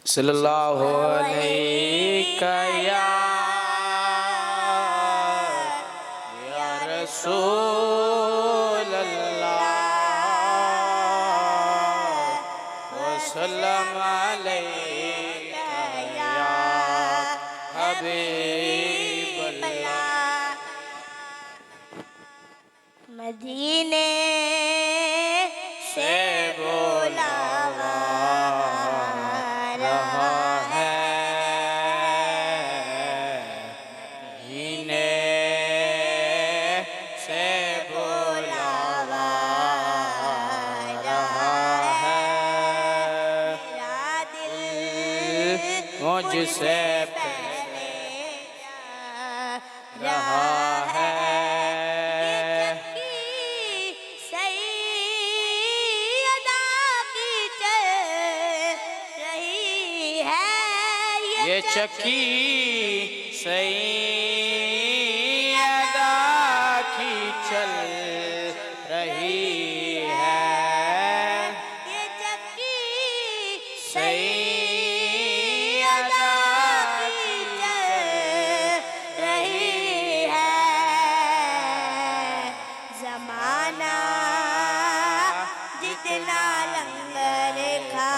सल्लल्लाहु अलैका या रसूल अल्लाह वसल्लम अलैका या हबीब अल्लाह। मदीने से बुलावा रहा है, मदीने से बुलावा रहा है। मेरा दिल मुझसे पहले जा रहा है। ये चक्की सैयदा की चल रही है। ये चक्की सैयदा की चल रही है। ज़माना जितना लंगर खा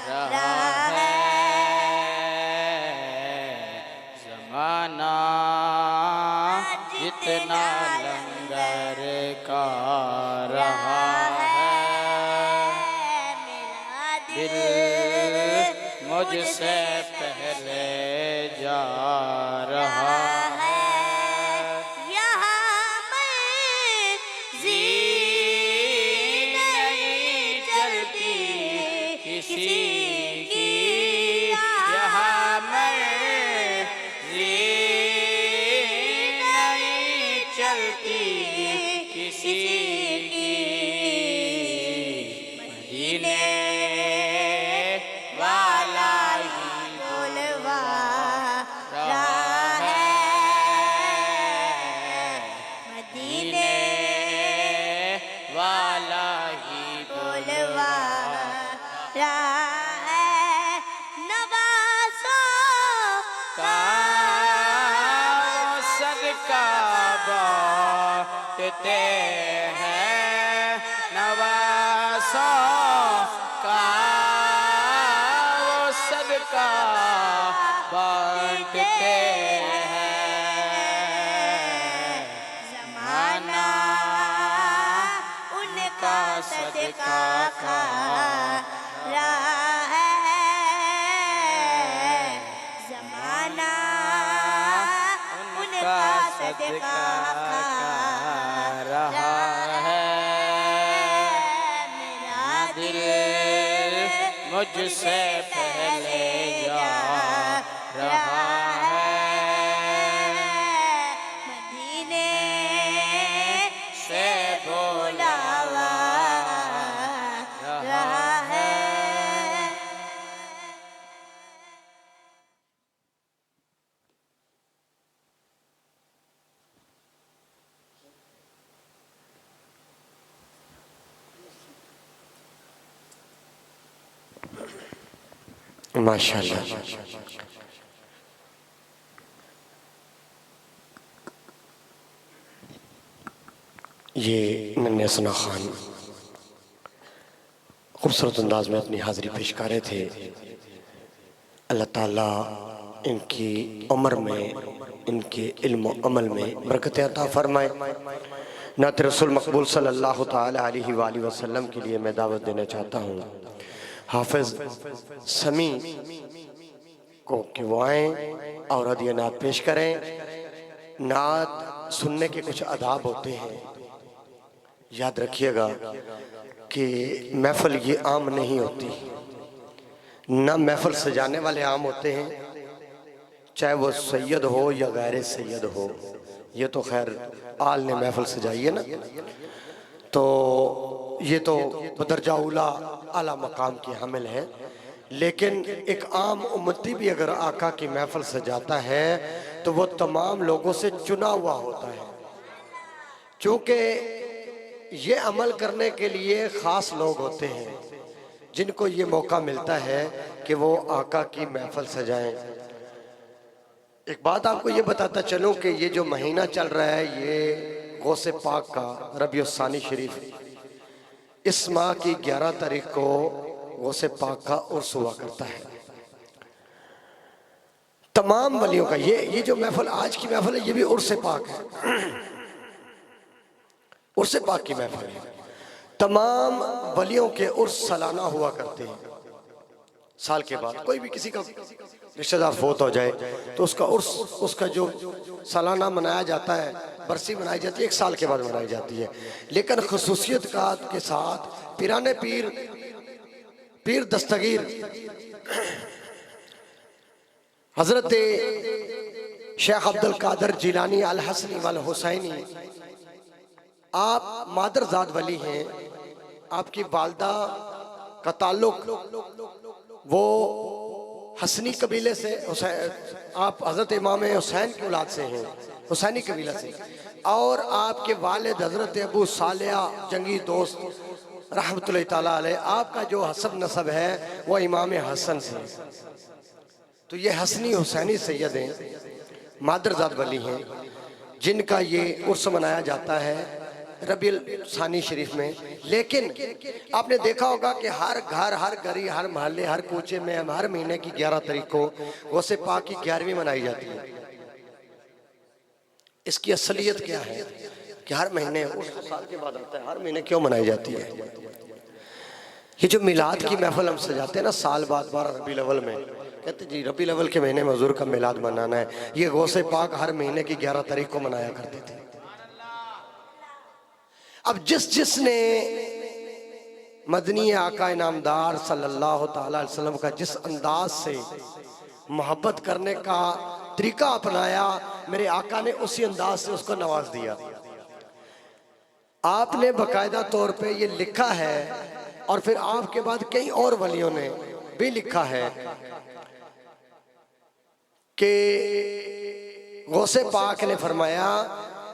रहा है, ज़माना जितना लंगर का रहा है। मेरा दिल मुझसे पहले जा रहा है। यहाँ मर्ज़ी नहीं चलती किसी की, यहाँ मर्ज़ी नहीं चलती किसी की। मदीने वाला ही बोलवा रहा है। मदीने वाला ही बोलवा रहा है। नवासों का सदका बांटते हैं। नवासों का वो सदका बांटते हैं। ज़माना उनका सदका खा रहा है। ज़माना उनका सदका खा रहा है। मेरा दिल मुझसे पहले जा रहा है। मदीने से बुलावा रहा है। माशाल्लाह। ये नन्हे सना खान खूबसूरत अंदाज में अपनी हाजिरी पेश कर रहे थे। अल्लाह ताला इनकी उम्र में, इनके इल्म और अमल में बरकत अता फरमाए। नात रसूल मकबूल सल्लल्लाहु ताला अलैहि वसल्लम के लिए मैं दावत देना चाहता हूँ हाफिज समी को कि वो आएँ और हदिया नात पेश करें। नात सुनने के कुछ आदाब होते हैं, याद रखिएगा कि महफिल ये आम नहीं होती, ना महफिल सजाने वाले आम होते हैं, चाहे वो सैयद हो या गैर सैयद हो। ये तो खैर आल ने महफिल सजाई है ना, तो ये तो बदरजा उला आला मकाम के हामिल हैं। लेकिन एक आम उम्मती भी अगर आका की महफिल सजाता है तो वो तमाम लोगों से चुना हुआ होता है, क्योंकि ये अमल करने के लिए ख़ास लोग होते हैं। जिनको ये मौका मिलता है कि वो आका की महफिल सजाएं। एक बात आपको ये बताता चलूं कि ये जो महीना चल रहा है ये गौसे पाक का रबीउल सानी शरीफ, इस माह की 11 तारीख को गौसे पाक का उर्स हुआ करता है। तमाम वलियों का ये जो महफिल आज की महफिल है ये भी उर्स पाक है, उर्स पाक की महफिल है। तमाम वलियों के उर्स सालाना हुआ करते हैं। साल के बाद कोई भी किसी का रिश्तेदार फोत हो जाए तो उसका उर्स, उसका जो सालाना मनाया जाता है, बरसी मनाई जाती है, 1 साल के बाद मनाई जाती है। लेकिन खसूसियत के साथ पिराने पीर दस्तगीर हजरत शेख अब्दुल कादर जिलानी अल हसनी वल हुसैनी, आप मादरजाद वली हैं। आपकी वालदा का ताल्लुक वो हसनी कबीले से, आप हजरत इमाम हुसैन की औलाद से हैं, हुसैनी कबीला से। और आपके वालिद हजरत अबू सालिया जंगी दोस्त रहमतुल्लाह ताला अलैह, आपका जो हसब नसब है वो इमाम हसन से। तो ये हसनी हुसैनी सैयद हैं, मादरजाद वली हैं, जिनका ये उर्स मनाया जाता है रबीउल सानी शरीफ में। लेकिन आपने देखा होगा कि हर घर, हर गली, हर मोहल्ले, हर कोचे में हर महीने की 11 तारीख को गौसे पाक की 11वीं मनाई जाती है। इसकी असलियत क्या है कि हर महीने, उस साल के बाद आता है, हर महीने क्यों मनाई जाती है? ये जो मिलाद की महफिल हम सजाते हैं ना साल बाद 12 रबीउल अव्वल में, कहते जी रबीउल अव्वल के महीने में हुजूर का मिलाद मनाना है। ये गौसे पाक हर महीने की 11 तारीख को मनाया करते थे। अब जिसने मदनी आका इनामदार सल्लल्लाहु ताला अलैहि वसल्लम का जिस अंदाज से मोहब्बत करने का तरीका अपनाया, मेरे आका ने उसी अंदाज से उसको नवाज दिया। आपने बाकायदा तौर पे ये लिखा है और फिर आपके बाद कई और वलियों ने भी लिखा है कि गौसे पाक ने फरमाया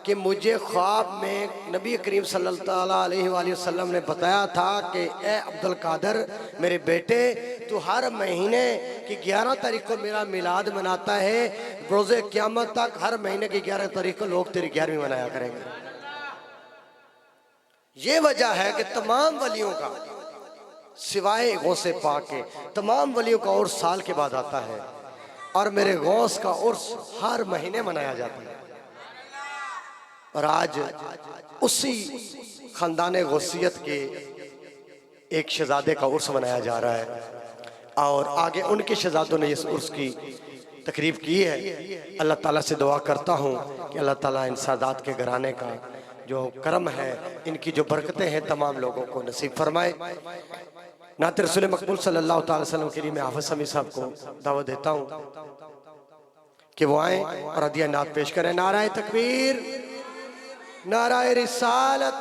कि मुझे ख्वाब में नबी करीम सल्लल्लाहु अलैहि वसल्लम ने बताया था कि ए अब्दुल कादर मेरे बेटे, तू हर महीने की 11 तारीख को मेरा मिलाद मनाता है, रोज़े क़यामत तक हर महीने की 11 तारीख को लोग तेरी 11वीं मनाया करेंगे। ये वजह है कि तमाम वलियों का सिवाय गौसे पाक के तमाम वलियों का उर्स साल के बाद आता है और मेरे गौस का उर्स हर महीने मनाया जाता है। और आज उसी खानदान गौसियत के एक शहजादे का उर्स मनाया जा रहा है और आगे उनके शहजादों ने इस उर्स की तकरीब की है। अल्लाह ताला से दुआ करता हूँ कि अल्लाह ताला इन सादात के घराने का जो करम है, इनकी जो बरकतें हैं तमाम लोगों को नसीब फरमाए। नात रसूल मकबूल सल्लल्लाहु अलैहि वसल्लम के लिए मैं हाफिज समी साहब को दावत देता हूँ कि वो आए और हदिया नात पेश करें। नाराए तकबीर, नाराए रिसालत,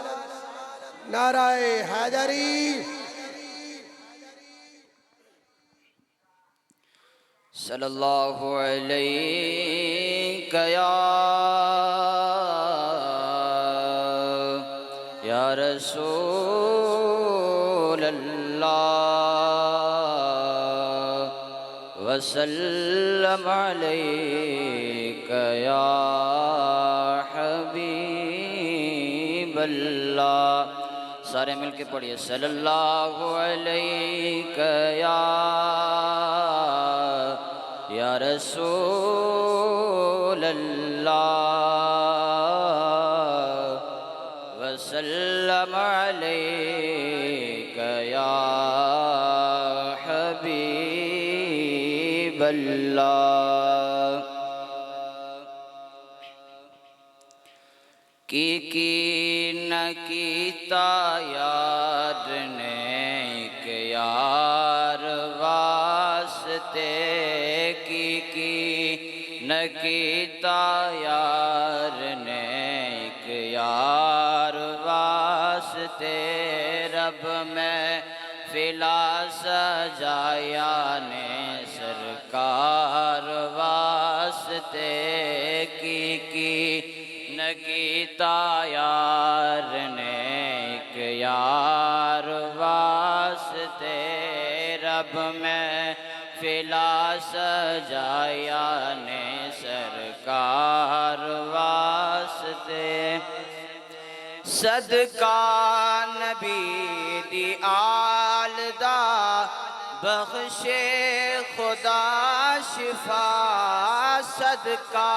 नाराए हैदरी। सल्लल्लाहु अलैहि या रसूल अल्लाह वसल्लम अलैका या हबीब अल्लाह। सारे मिलके पढ़िए सल्लल्लाहु अलैका या रसूल अल्लाह वसल्लम अलैका या हबीब अल्लाह। की न कीता यार ने एक यार वास्ते, की न कीता यार ने एक यार वास्ते, रब में फिला सजाया ने सरकार वास्ते, की न कीता यार ने एक यार वास्ते, अब मैं फिला सजाया ने सरकार वास्ते सदका नबी दी आल दा बख्शे खुदा शिफा सदका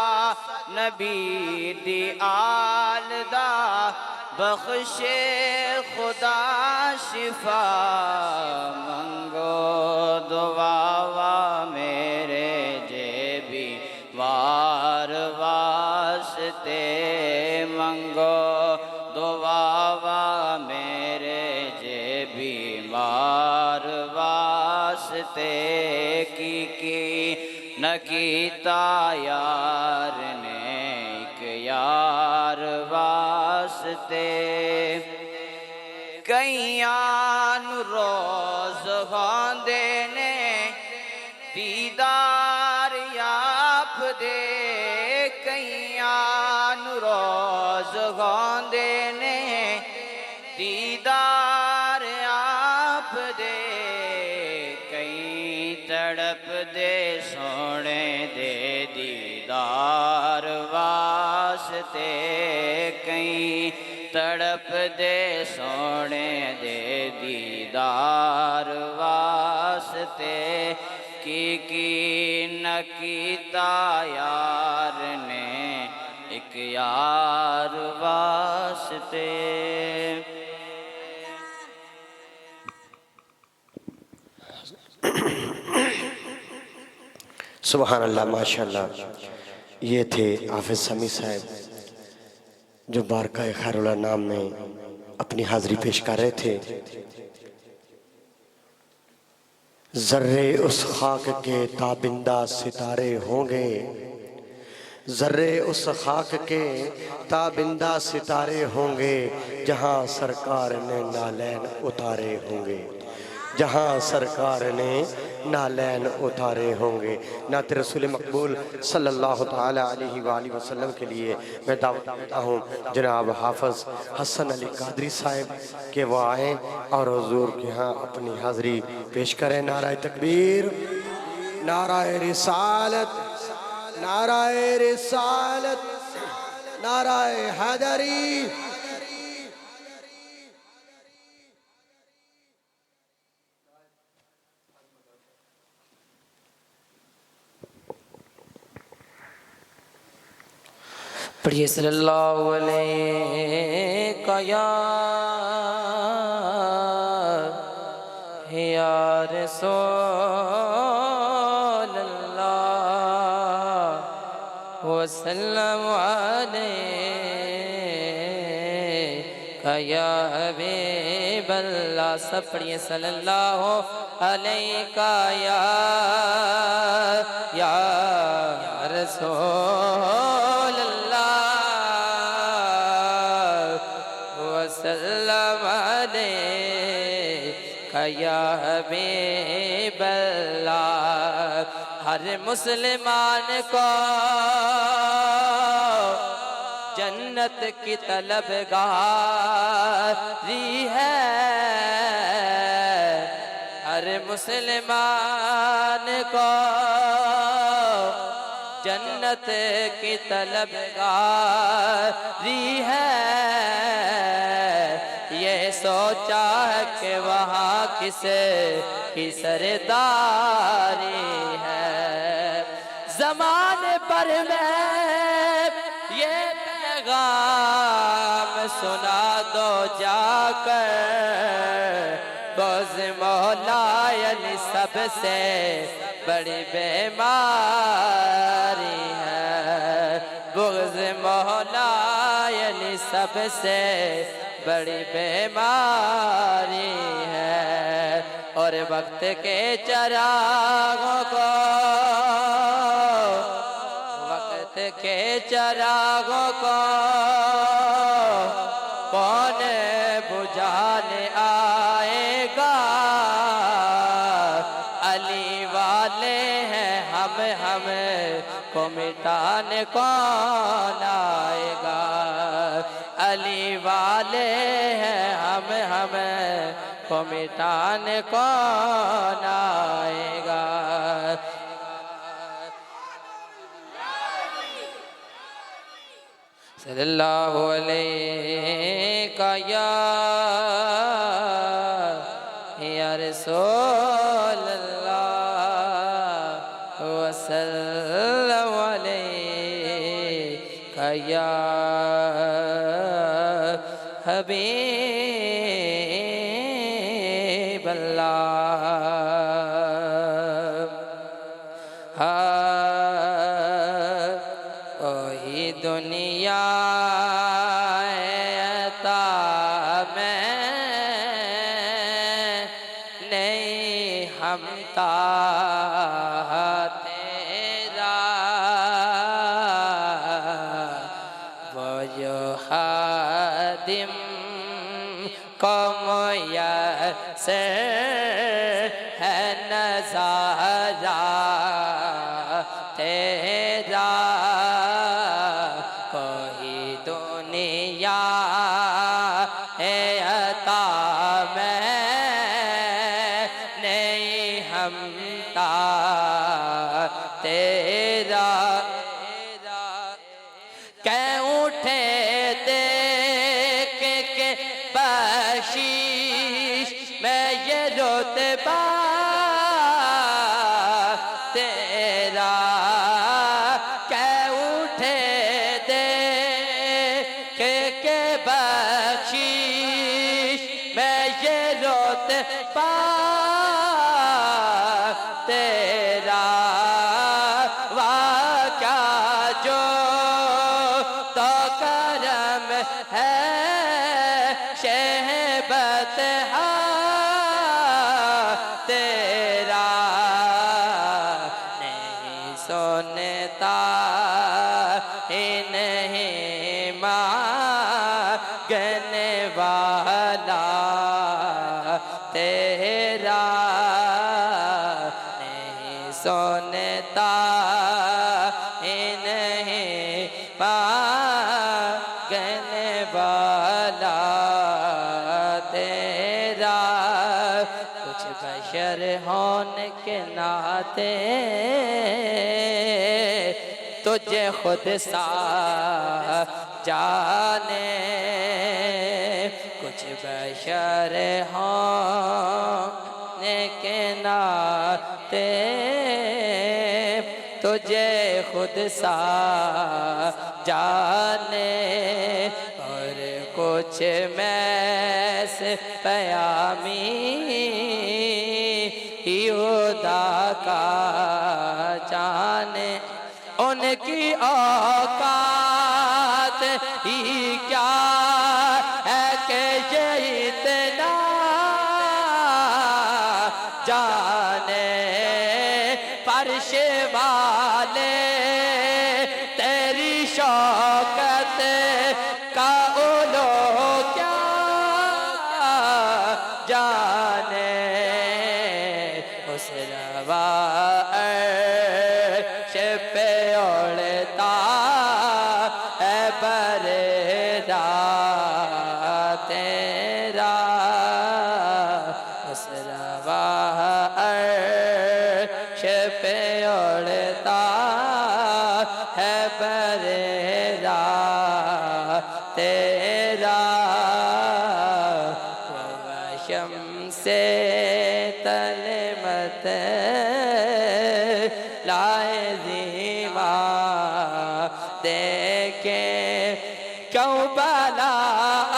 नबी दी आल दा बख्शे खुदा शिफा मंगो दुआवा मेरे जेबी वार वास्ते मंगो दुआवा मेरे जेबी वार वास्ते की न कीता यार ने एक यार वास्ते कईयां नूं रोज़ होंदे ने दीदार आप दे कईयां नूं रोज़ होंदे ने दीदार आप दे कई तड़प दे सोने दे दीदार वास्ते कई तड़प दे सोने दे दीदार वास्ते की न कीता यार ने एक यार वास्ते सुबहान अल्लाह माशाअल्लाह। ये थे हाफिज समी साहब जो बारकाए खैरुल्लाह नाम में अपनी हाजिरी पेश कर रहे थे। जर्रे उस खाक के ताबिंदा सितारे होंगे जर्रे उस खाक के ताबिंदा सितारे होंगे जहाँ सरकार ने नालैन उतारे होंगे जहाँ सरकार ने नालैन उतारे होंगे। नात रसूल मकबूल सल्लल्लाहु ताला अलैहि वसल्लम के लिए मैं दावत देता हूँ जनाब हाफिज हसन अली कादरी साहब के वो आएँ और हुजूर के यहाँ अपनी हाज़िरी पेश करें। नाराए तकबीर, नाराए रिसालत, नाराए रिसालत, नाराए हैदरी। पढ़िए सल्लल्लाहु अलैहि या रसूलल्लाह वसल्लम अलैका या हबीबल्लाह। सब पढ़िए सल्लल्लाहु अलैका या रसूल वसल्लम अलैका या हबीबल्लाह। हर मुसलमान को जन्नत की तलबगारी है हर मुसलमान को जन्नत की तलबगारी है। ये सोचा है कि वहाँ किसे की सरदारी है। ज़माने पर मैं ये पैगाम सुना दो जाकर बुग़्ज़ मौला अली सबसे बड़ी बीमारी है। बुग़्ज़ मौला अली सबसे बड़ी बीमारी है। और वक्त के चरागों को वक्त के चरागों को कौन बुझाने आएगा। अली वाले हैं हम को मिटाने कौन आएगा। अली वाले हैं हम को मिटाने कौन आएगा। सल्लल्लाहु अलैहि या रसूल अल्लाह वसल्लम अलैका या हबीब अल्लाह। वही दुनिया ऐता में नहीं हमता तेरा, वो जो खादिम को मुयस्सर है नज़ारा तेरा। कोई दुनिया है अता में नहीं हमता तेरा। कै उठे देख के बख्शीश मैं ये रुतबा तेरा। कै उठे देख के बख्शीश मैं ये रुतबा तेरा। वाह क्या जो तो करम है शहबत तेरा। नहीं सुनता ही नहीं मांगने वाला तेरा। नहीं सुनता ही नहीं मांगने वाला तेरा। कुछ बशर होने के नाते तुझे खुद सा जाने। कुछ बशर होने के नाते तुझे खुद सा जाने। और कुछ मैं से पयामी खुदा का जाने। उनकी औकात ही क्या है कि ये इतना जाने। फर्श वाले तेरी शौकत का उलो क्या जाने। उस रवा अर्श पे उड़ता है बरेदा तेरा। उस रवा अर्श पे उड़ता है बरेदा तेरा। वशम से तले मत लाए दीवा देखे क्यों भला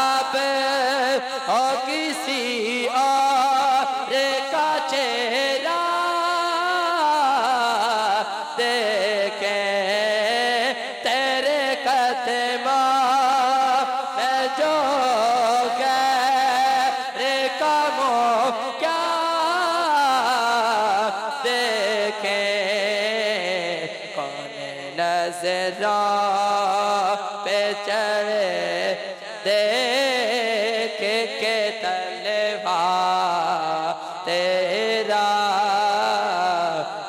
अब हो किसी और का चेहरा देखे। तेरे कदमों में जो गैर का मोह क्या देखे। कौन नजरों पे चढ़े देख के तलवा तेरा।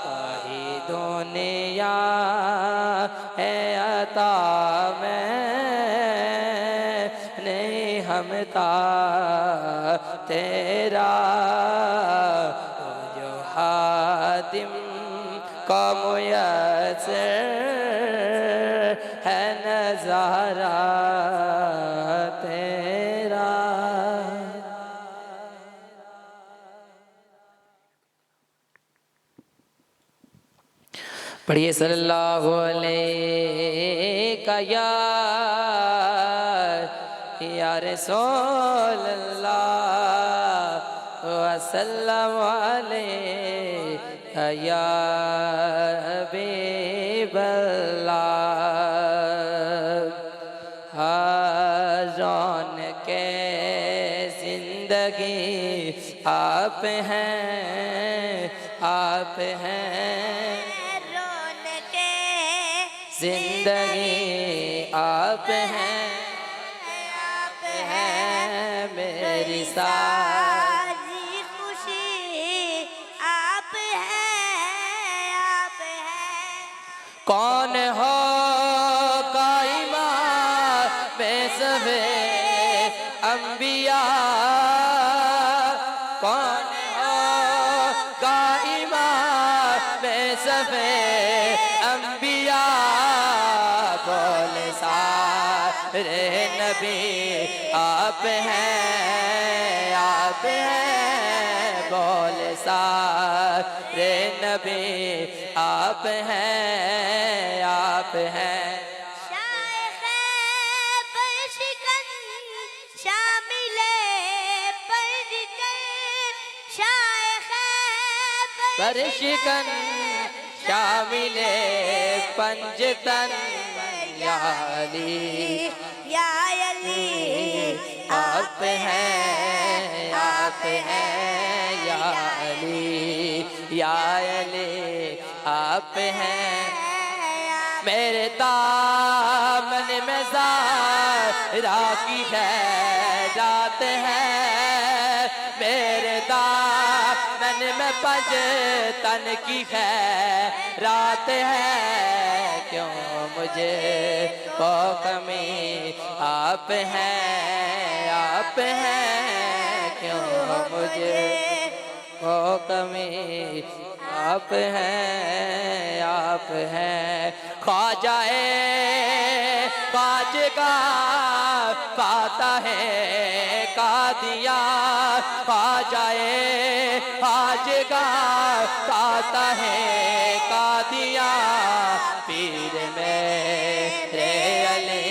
वही दुनिया है अता में नहीं हमता तेरा, जो हातिम का मुयस्सर है नज़ारा तेरा। पढ़िए सल्लल्लाहु अलैहि या रसूल अल्लाह वसल्लम अलैहि या हबीब अल्लाह। हाज़ौन के ज़िंदगी आप हैं, आप हैं जिंदगी आप हैं, आप हैं मेरी सारी खुशी आप हैं, आप हैं। कौन हो काइमा बेसबे अंबिया, कौन हो काइमा बेसबे अंबिया, बोले सारे नबी आप हैं, आप हैं, बोले सारे नबी आप हैं, आप हैं। शाइख़े बरशिकन शामिले परदिकर, शाइख़े बरशिकन शामिले पंजतन या अली, या अली आप हैं, आप हैं या अली, या अली आप हैं। मेरे दामन में ज़ाहरा की खैरात है, मेरे दामन में पंजतन की खैरात है। क्यों मुझे को कमी आप हैं, आप हैं, क्यों मुझे को कमी आप हैं, आप हैं। ख्वाजाए ख्वाजगा पाता है कादिया, ख्वाजाए ख्वाजगा पाता है कादिया। पीर मेरे अली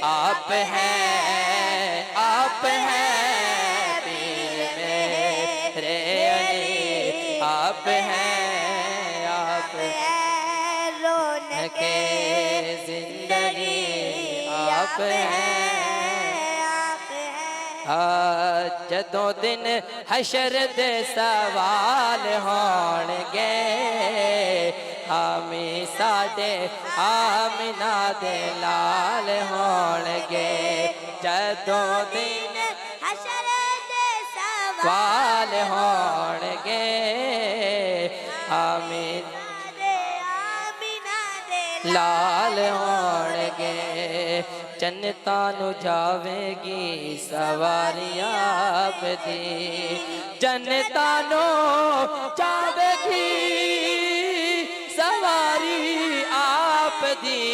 आप हैं, आप हैं, पीर मेरे अली आप हैं, आप रौनके जिंदगी आप हैं, आप हैं। जदों दिन हशर दे सवाल होणगे, हामी साडे आमिना दे लाल होणगे। जदों दिन हशर दे सवाल होणगे, हामी आमिना दे लाल होणगे। जन्नतां नू जावेगी सवारियां आपदी, जन्नतां नू जावेगी सवारी आपदी।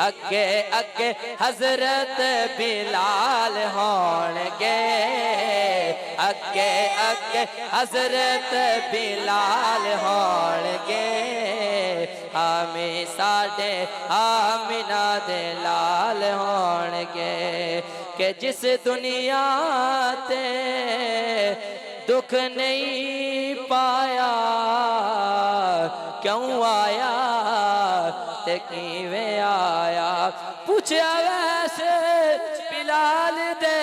अगे अगे हजरत बिलाल होणगे, अगे अगे हजरत बिलाल होणगे। हमें साडे आमिना दे लाल होणगे। के जिस दुनिया ते दुख नहीं पाया, क्यों आया ते किवें आया। पूछया वैसे बिलाल दे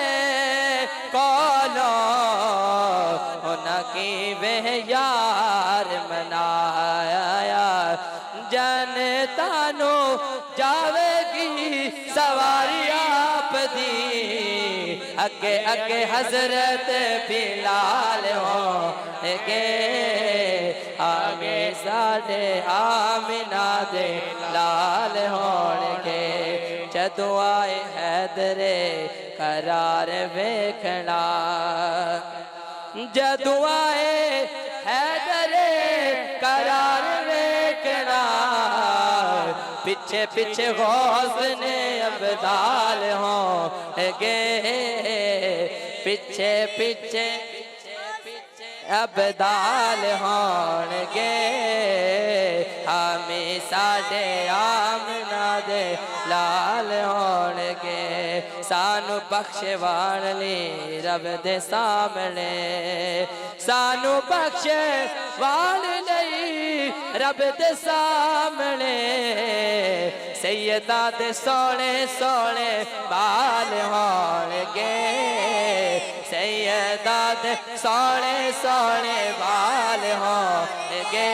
कोलों, उन्हां किवें यार मनाया। जनता नू जावेगी सवारी आपदी, अगे अगे हजरत बिलाल होणगे। आगे साडे आमिना दे लाल होणगे। जदों आए हैदरे करार वेखना जदू आए हैदरे करार वेखना पीछे पीछे गौस ने अब्दाल होंगे पीछे पीछे अब्दाल होंगे हमें साडे आमना दे लाल होंगे सानू बख्शवान ली रब दे सामने सानू बख्शवान ली रब दे सामने सैयदा दे सोने सोने बाल होंगे सैयदा दे सोने सोने बाल होंगे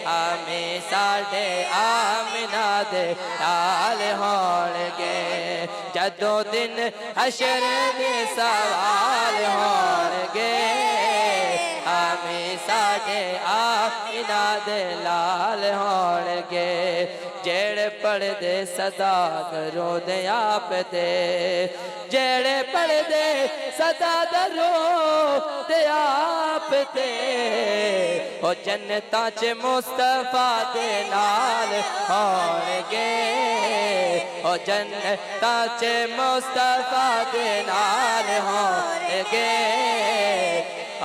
हमें साडे आमिना दे लाल होंगे जदों दिन हशर दे सवाल होंगे हमें साडे आमिना दे लाल होंगे जेड़े पढ़दे सदा दरो दे आप दे जेड़े पढ़दे सदा दरो दे आप दे ओ जन्नतां च मुस्तफा दे नाल होणगे ओ जन्नतां च मुस्तफा दे नाल होणगे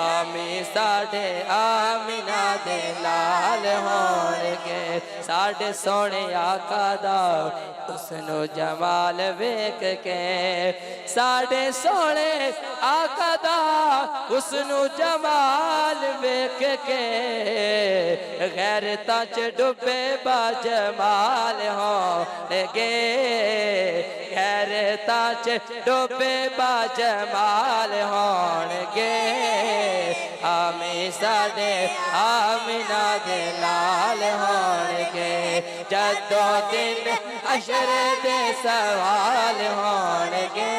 आमी साडे आमिना दे लाल होणगे साडे सोने आका दा उसनो जमाल वेख के साडे सोने आका दा उसनो जमाल वेख के गैरतां च डुबे बा जमाल होणगे गैरतां च डुबे बा जमाल होणगे हमें साडे आमिना दे लाल होणगे जदों दिन अशर दे सवाल होणगे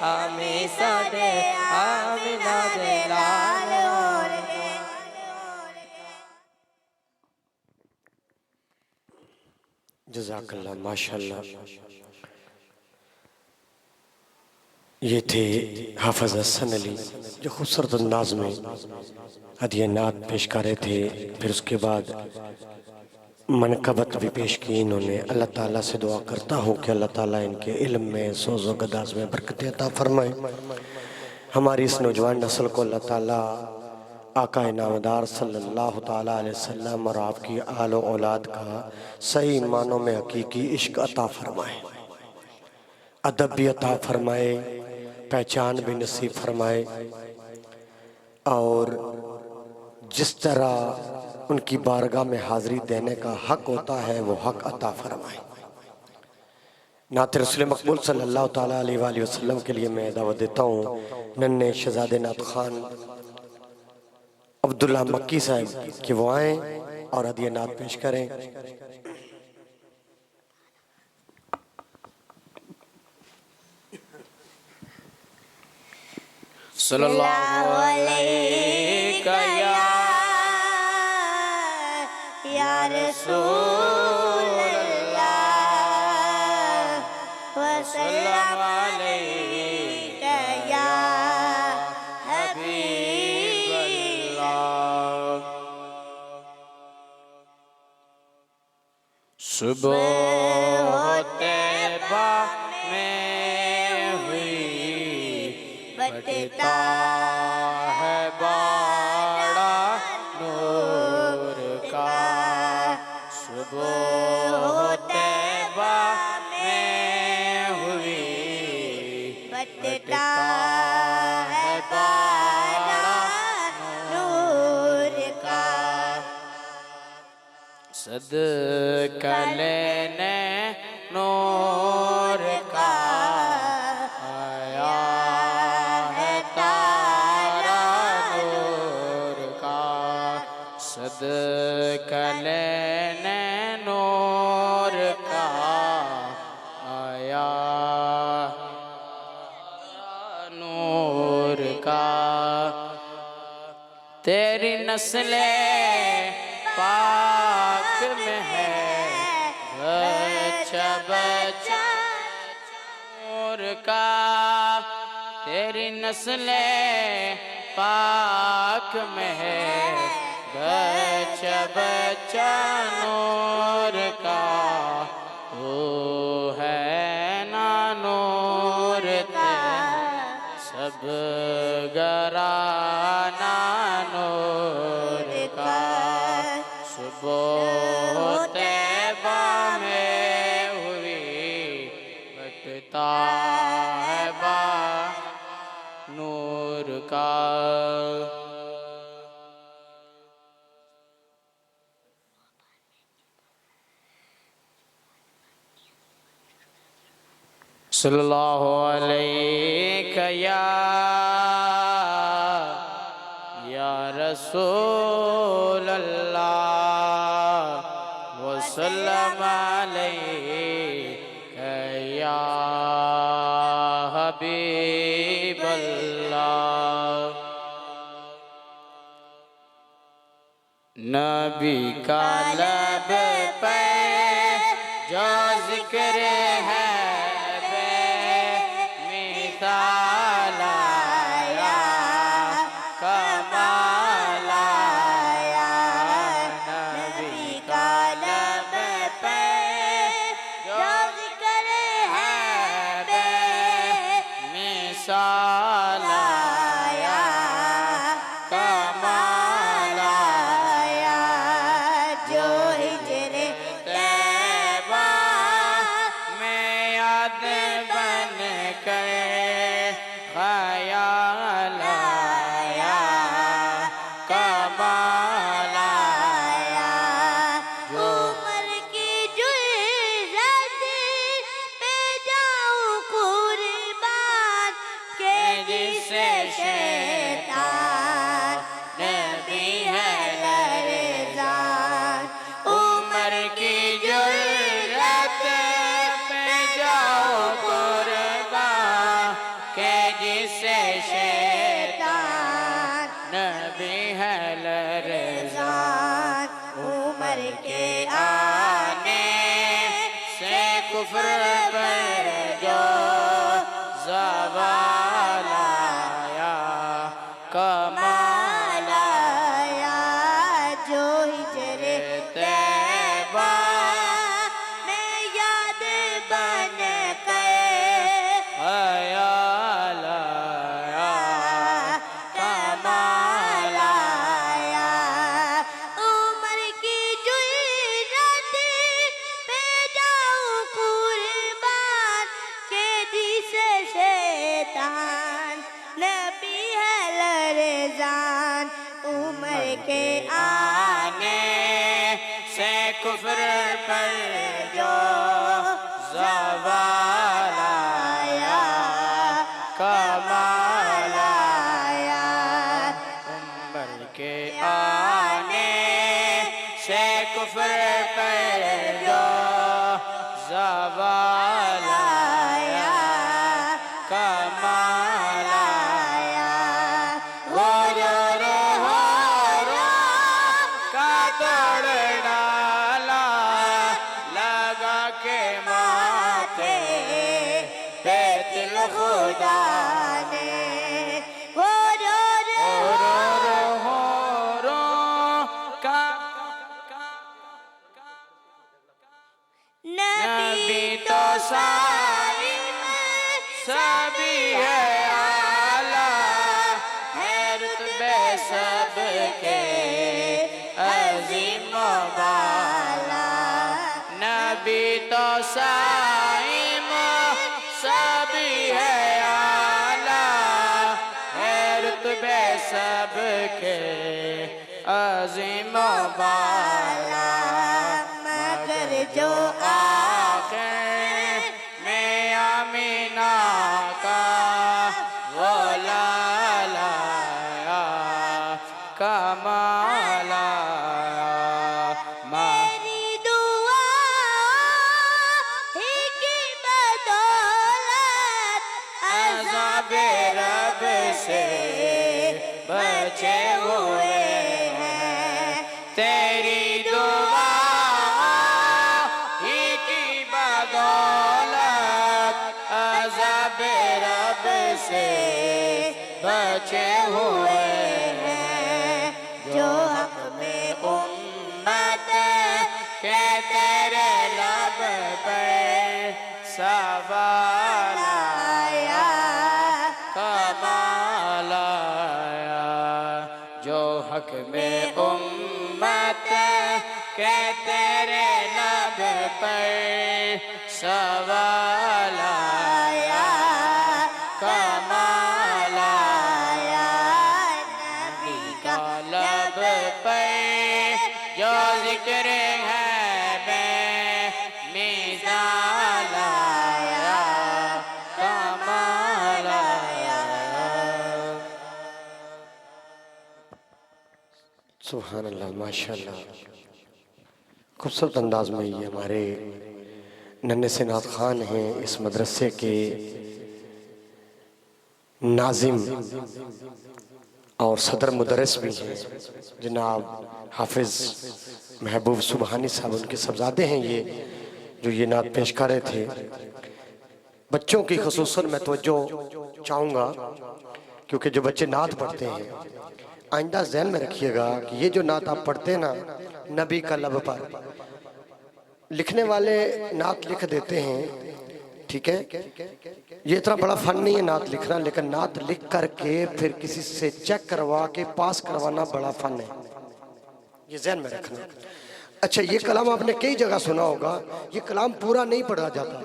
हमें साडे आमिना दे लाल होणगे जज़ाकल्लाह माशाल्लाह। ये थे हाफिज़ हसन अली जो खूबसूरत अंदाज में हदिया नात पेश कर रहे थे। फिर उसके बाद मनकबत भी पेश की इन्होंने। अल्लाह ताला से दुआ करता हूँ कि अल्लाह ताला इनके इल्म में सोज़ो गदाज में बरकत अता फरमाए। हमारी इस नौजवान नस्ल को अल्लाह ताला आका नामदार सल्लल्लाहु ताला अलैहि वसल्लम और आपकी आलो औलाद का सही मानों में हकीकी इश्क अता फरमाए, अदब भी अता फरमाए, पहचान भी नसीब फरमाए और जिस तरह उनकी बारगाह में हाज़री देने का हक होता है वो हक अता फरमाए। नात रसूल मकबूल सल्लल्लाहु ताला अलैहि वसल्लम के लिए मैं दावत देता हूँ नन्हे शहज़ादे नात खान अब्दुल्ला मक्की साहब कि वो आएँ और हदिया नात पेश करें। सल्लल्लाहु अलैका या रसूल अल्लाह वसल्लम अलैका या हबीब अल्लाह। सुबह होते बा में हुई बटता है बाड़ा नूर का। सुबह होते बा में हुई बटता है बाड़ा नूर का। सदका लेने नूर का आया है तारा नूर का। सदका लेने नूर का आया नूर का। तेरी नस्ले पाक में है बच्चा बच्चा नूर का तेरी नस्ले पाक में है बच्चा बच्चा नूर का वो है ना नूर सब घराना नूर का सुबह तैबा में हुई बटता है बा नूर का। सल्लल्लाहु अलैहि या रसूल अल्लाह वसल्लम अलैका या हबीब अल्लाह। नबी का लब पे जो जिक्र है कुफ्र पर जो ज़वाल आया कमाल आया जो हिजरे तैबा में याद बन के ख्याल आया कमाल आया उमर की जुर्रत पे जाऊं कुर्बान के जिसे शैतान नबी है लरज़ान उमर के आने से कुफ्र पर जो ज़वाल आया कमाल आया उमर के आने से कुफ्र पर जो ज़वाल आया कमाल आया वो रो का तोड़ डाला लगा के माथे पे तिल खुदा ने वो रो का नबी तो सालिम सभी है आला है रुतबे सबके अजीम वाला नबी तो साइम सभी है आला है रुतबे सबके अजीम वाला मगर जो आखिर में आमीना का वो लाला कमाल आया मेरी दुआ ही की बदौलत अज़ाबे रब से बचे हुए हैं तेरी दुआ ही की बदौलत अज़ाब बचे हुए हैं जो हक में उम्मत के तेरे लब पर सवाल आया कमाल आया। जो हक में उम्मत के तेरे लब पर सवाल आया कमाल आया। नबी का लब पर जो जिक्र है बेमिसाल आया कमाल आया। सुभान अल्लाह, माशाल्लाह। खूबसूरत अंदाज में ये हमारे नन्हे से नात खान हैं, इस मदरसे के नाजिम और सदर मुदरस भी हैं जनाब हाफिज महबूब सुबहानी साहब, उनके सबजादे हैं ये जो ये नात पेश कर रहे थे। बच्चों की खुसूसन मैं तवज्जो चाहूँगा क्योंकि जो बच्चे नात पढ़ते हैं आइंदा ज़हन में रखिएगा कि ये जो नात आप पढ़ते हैं ना नबी का लब पर, लिखने वाले नात लिख देते हैं, ठीक है, ये इतना बड़ा फन नहीं है नात लिखना, लेकिन नात लिख करके फिर किसी से चेक करवा के पास करवाना बड़ा फन है, ये ज़हन में रखना। अच्छा, ये कलाम आपने कई जगह सुना होगा, ये कलाम पूरा नहीं पढ़ा जाता,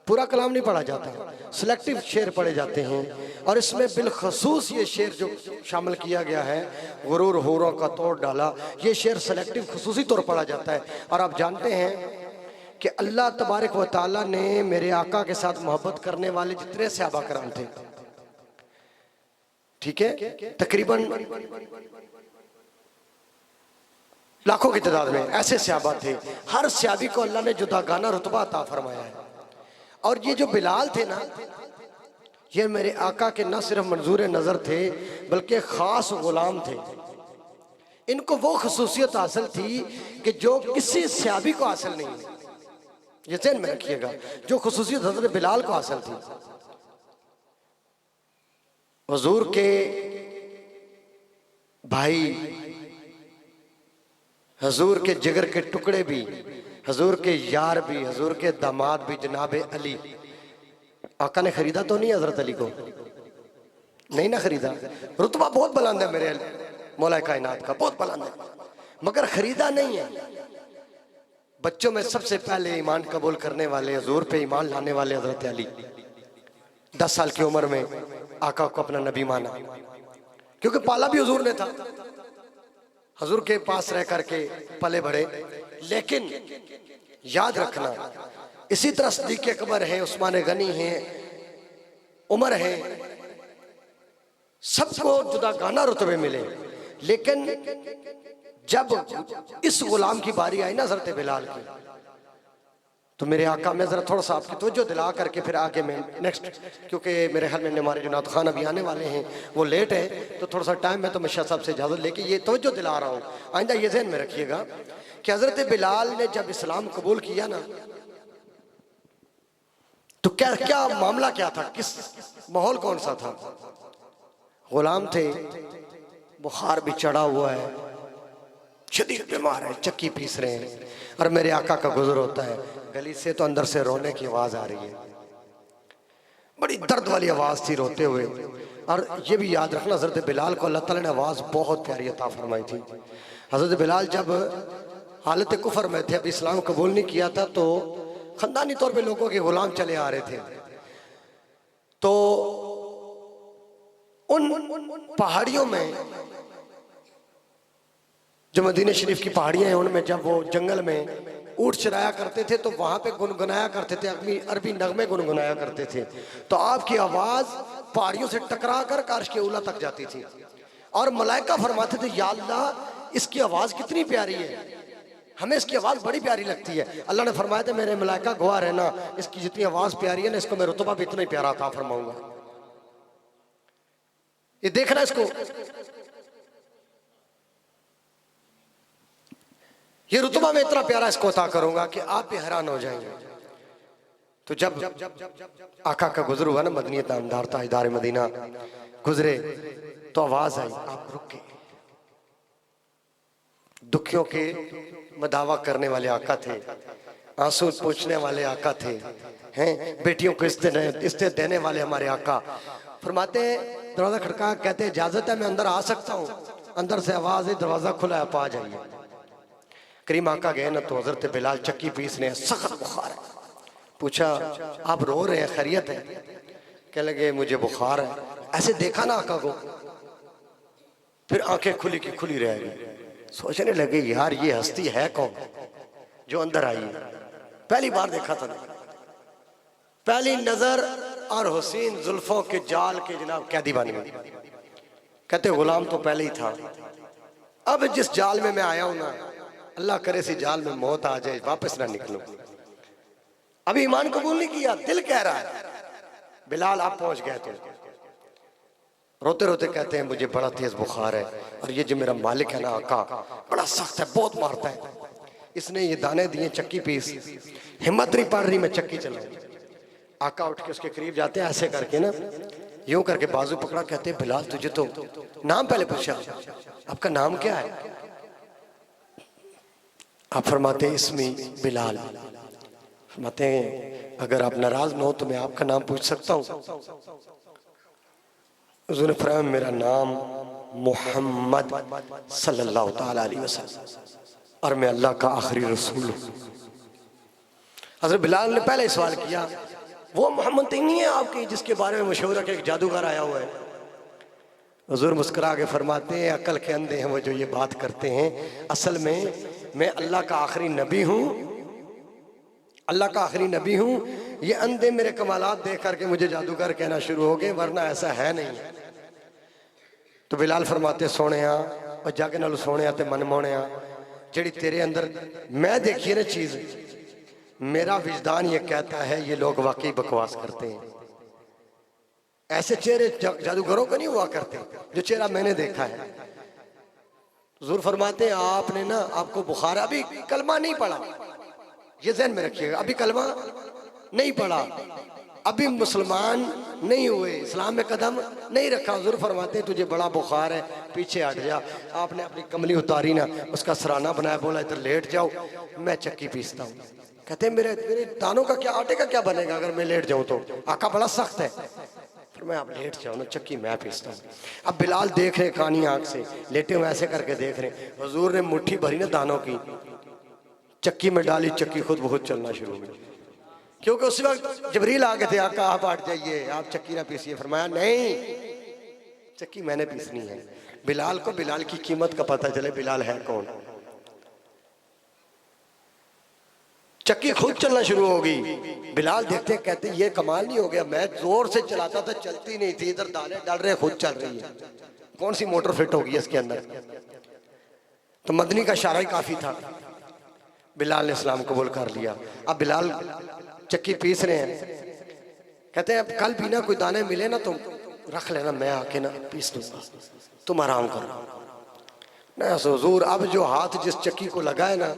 पूरा कलाम नहीं पढ़ा जाता, सिलेक्टिव शेर पढ़े जाते हैं। और इसमें बिलखसूस ये शेर जो शामिल किया गया है, गुरूर होरों का तोड़ डाला, ये शेर सिलेक्टिव खसूसी तौर पढ़ा जाता है। और आप जानते हैं कि अल्लाह तबारक व तआला ने मेरे आका के साथ मोहब्बत करने वाले जितने सहाबा कराम थे, ठीक है, तकरीबन लाखों की तादाद में ऐसे सहाबा थे, हर सहाबी को अल्लाह ने जुदागाना रुतबा अता फरमाया है। और ये जो बिलाल थे ना, ये मेरे आका के न सिर्फ मंजूर नज़र थे बल्कि ख़ास ग़ुलाम थे। इनको वो खसूसियत हासिल थी कि जो किसी सहाबी को हासिल नहीं है, ये ज़हन में रखिएगा, जो खसूसियत हज़रत बिलाल को हासिल थी। हुज़ूर के भाई, हुज़ूर के जिगर के टुकड़े भी, हुज़ूर के यार भी, हुज़ूर के दामाद भी जनाब अली। आका ने खरीदा तो नहीं हज़रत अली को, नहीं ना खरीदा, रुतबा बहुत बुलंद है मेरे मौला कायनात का, बहुत बुलंद है, मगर खरीदा नहीं है। बच्चों में सबसे पहले ईमान कबूल करने वाले, हुज़ूर पे ईमान लाने वाले हज़रत अली, 10 साल की उम्र में आका को अपना नबी माना, क्योंकि पाला भी हुज़ूर ने था, हुज़ूर के पास रह करके पले बढ़े। लेकिन याद रखना, इसी तरह सिद्दीक़ अकबर है, उस्मान गनी है, उमर है, सबको जुदागाना रुतबे मिले। लेकिन जब इस गुलाम की बारी आई ना हज़रत बिलाल की, तो मेरे आका में ज़रा थोड़ा सा आपकी तवज्जो दिला करके फिर आगे मैं नेक्स्ट, क्योंकि मेरे ख्याल में हमारे जो नात खान अभी आने वाले हैं वो लेट है, तो थोड़ा सा टाइम है, तो मैं शाह साहब से इजाज़त लेके ये तवज्जो दिला रहा हूँ। आइंदा ये ज़हन में रखिएगा कि हज़रत बिलाल ने जब इस्लाम कबूल किया ना, तो क्या क्या मामला क्या था, किस माहौल कौन सा था। गुलाम थे, बुखार भी चढ़ा हुआ है, शदीद बीमार है, चक्की पीस रहे हैं, और मेरे आका का गुजर होता है गली से, तो अंदर से रोने की आवाज आ रही है, बड़ी दर्द वाली आवाज थी रोते हुए। और ये भी याद रखना, हज़रत बिलाल को अल्लाह ताला ने आवाज बहुत प्यारी अता फरमाई थी। हज़रत बिलाल जब हालत कुफर में थे, अब इस्लाम कबूल नहीं किया था, तो ख़ानदानी तौर पे लोगों के गुलाम चले आ रहे थे, तो उन पहाड़ियों में, जो मदीना शरीफ की पहाड़ियां हैं, उनमें जब वो जंगल में ऊँट चराया करते थे, तो वहां पे गुनगुनाया करते थे, अरबी नगमे गुनगुनाया करते थे, तो आपकी आवाज पहाड़ियों से टकरा कर अर्श के उला तक जाती थी। और मलाइका फरमाते थे, या अल्लाह इसकी आवाज कितनी प्यारी है, हमें इसकी आवाज बड़ी प्यारी लगती है। अल्लाह ने फरमाया था, मेरे मलाइका गवाह रहना, इसकी जितनी आवाज प्यारी है ना, इसको मैं रुतबा भी इतना ही प्यारा अता फरमाऊंगा। ये देखना, इसको ये रुतबा में इतना प्यारा इसको अता करूंगा कि आप भी हैरान हो जाएंगे। तो जब आका का गुजर हुआ ना, मदनी नामदार ताजदार मदीना गुजरे तो आवाज आई, आप रुक गए। दुखियों के मदावा करने वाले आका थे, आंसू पूछने वाले आका थे, हैं बेटियों को इस्ते देने वाले हमारे आका। फरमाते हैं, दरवाजा खड़का, कहते हैं इजाजत है मैं अंदर आ सकता हूँ? अंदर से आवाज है, दरवाजा खुला है, आप आ जाइए। करीम आका गए ना तो हजरत बिलाल चक्की पीस रहे हैं, सख्त बुखार है। पूछा आप रो रहे हैं, खैरियत है? कहने लगे मुझे बुखार है। ऐसे देखा ना आका को, फिर आंखें खुली की खुली रह गई। सोचने लगे यार ये हस्ती है कौन जो अंदर आई है? पहली बार देखा था, पहली नजर और हुसैन जुल्फों के जाल के जनाब कैदी बन गए। कहते गुलाम तो पहले ही था, अब जिस जाल में मैं आया हूं ना, अल्लाह करे इसी जाल में मौत आ जाए, वापस ना निकलूं। अभी ईमान कबूल नहीं किया, दिल कह रहा है। बिलाल आप पहुंच गए तो रोते रोते कहते हैं मुझे बड़ा तेज बुखार है, और ये जो मेरा मालिक है ना आका, बड़ा सख्त है, बहुत मारता है। इसने ये दाने दिए चक्की पीस, हिम्मत नहीं पड़ रही मैं चक्की चलाऊं। आका उठ के उसके करीब जाते हैं, ऐसे करके ना यूं करके बाजू पकड़ा, कहते हैं बिलाल तुझे तो नाम पहले पूछा, आपका नाम क्या है? आप फरमाते इसमें बिलाल। फरमाते हैं अगर आप नाराज न हो तो मैं आपका नाम पूछ सकता हूँ? हुज़ूर ने फरमाया मेरा नाम मोहम्मद सल्लल्लाहु ताला अलैहि वसल्लम, और मैं अल्लाह का आखिरी रसूल हूँ। हज़रत बिलाल ने पहले सवाल किया, वो मोहम्मद तो नहीं है आपकी जिसके बारे में मशहूर है कि एक जादूगर आया हुआ है? हुज़ूर मुस्कुरा के फरमाते हैं अकल के अंधे हैं वो जो ये बात करते हैं, असल में मैं अल्लाह का आखिरी नबी हूँ, अल्लाह का आखिरी नबी हूँ। ये अंधे मेरे कमालात देख करके मुझे जादूगर कहना शुरू हो गए, वरना ऐसा है नहीं। तो बिलाल फरमाते सोने और जाके नाल सोने ते मन मोने जेड़ी तेरे अंदर मैं देखी है ना चीज, मेरा विजदान ये कहता है ये लोग वाकई बकवास करते हैं। ऐसे चेहरे जादूगरों को नहीं हुआ करते जो चेहरा मैंने देखा है। हुज़ूर फरमाते हैं आपने ना, आपको बुखार, अभी कलमा नहीं पढ़ा, ये ज़हन में रखिएगा, अभी कलमा नहीं पढ़ा, अभी मुसलमान नहीं हुए, इस्लाम में कदम नहीं रखा। हुज़ूर फरमाते हैं तुझे बड़ा बुखार है, पीछे हट जा। आपने अपनी कमली उतारी ना, उसका सराना बनाया, बोला इधर लेट जाओ मैं चक्की पीसता हूँ। कहते हैं मेरे दानों का क्या, आटे का क्या बनेगा अगर मैं लेट जाऊँ तो? आका बड़ा सख्त है। फिर मैं आप लेट जाओ ना, चक्की मैं पीसता हूँ। अब बिलाल देख रहे कानी आंख से, लेटे हुए ऐसे करके देख रहे। हुजूर ने मुट्ठी भरी ना दानों की, चक्की में डाली, चक्की खुद ब खुद चलना शुरू हो गई। क्योंकि उस वक्त जबरील आ गए थे, आका आप हट जाइए, आप चक्की ना पीसिए। फरमाया नहीं, चक्की मैंने पीसनी है। बिलाल को बिलाल की कीमत का पता चले, बिलाल है कौन। चक्की खुद चलना शुरू हो गई। बिलाल देखते कहते ये कमाल नहीं हो गया, मैं जोर से चलाता था चलती नहीं थी, इधर दाने डाल रहे खुद चल रही है, कौन सी मोटर फिट होगी इसके अंदर? तो मदनी का इशारा ही काफी था। बिलाल ने इस्लाम कबूल कर लिया। अब बिलाल चक्की पीस रहे हैं, कहते हैं अब कल भी ना कोई दाने मिले ना तो रख लेना, मैं आके ना पीस दूंगा, तुम आराम करो ना। हुजूर अब जो हाथ जिस चक्की को लगा है ना,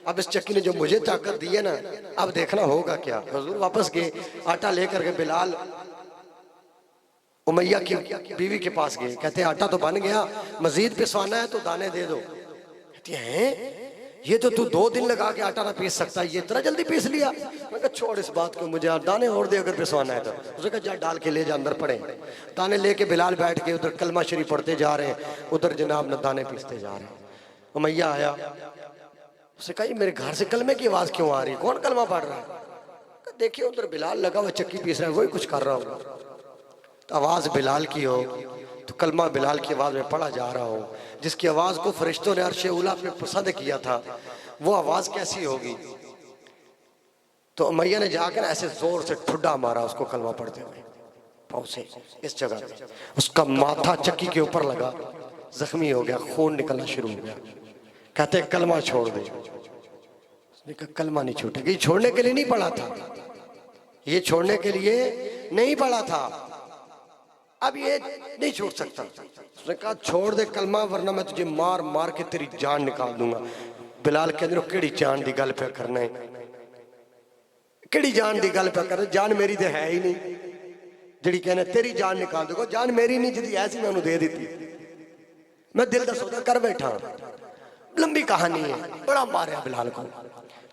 अब इस चक्की ने जो मुझे ताकत दी है ना, अब देखना होगा क्या। हुजूर वापस गए, आटा लेकर के बिलाल उमैया की बीवी के पास गए। कहते हैं आटा तो बन गया, मजीद पिसवाना है तो दाने दे दो। कहती हैं ये तो तू 2 दिन लगा के आटा ना पीस सकता, ये इतना जल्दी पीस लिया? मैं कहा छोड़ इस बात को, मुझे दाने और दे अगर पिसवाना है तो। उसने कहा जा डाल के ले जा अंदर पड़े। दाने लेके बिलाल बैठ के उधर कलमा शरीफ पढ़ते जा रहे हैं, उधर जनाब न दाने पीसते जा रहे हैं। उमैया आया, उसने कहा मेरे घर से कलमे की आवाज क्यों आ रही है, कौन कलमा पढ़ रहा है? देखिए उधर बिलाल लगा हुआ चक्की पीस रहा है, वही कुछ कर रहा होगा। तो आवाज बिलाल की हो तो कलमा बिलाल की आवाज में पढ़ा जा रहा हो, जिसकी आवाज को फरिश्तों ने अर्श उला पे पसंद किया था, वो आवाज कैसी होगी? तो उमैया ने जाकर ऐसे जोर से ठुड्डा मारा उसको कलमा पढ़ते हुए पाँव से, इस जगह पे उसका माथा चक्की के ऊपर लगा, जख्मी हो गया, खून निकलना शुरू हो गया। कहते कलमा छोड़ दे। उसने कहा कलमा नहीं छूटेगा, ये छोड़ने के लिए नहीं पढ़ा था, ये छोड़ने के लिए नहीं पढ़ा था, अब ये नहीं छूट सकता। उसने कहा छोड़ दे कलमा, वरना मैं तुझे मार मार के तेरी जान निकाल दूंगा। बिलाल के अंदर केड़ी जान की गल पे करना है, किहड़ी जान की गल पे कर, जान मेरी तो है ही नहीं जिहड़ी कहने तेरी जान निकाल दो, जान मेरी नहीं जिहदी ऐसी मैं उन्होंने दे दी। मैं दिल का सौदा कर बैठा, लंबी कहानी है। बड़ा मारा बिलाल को।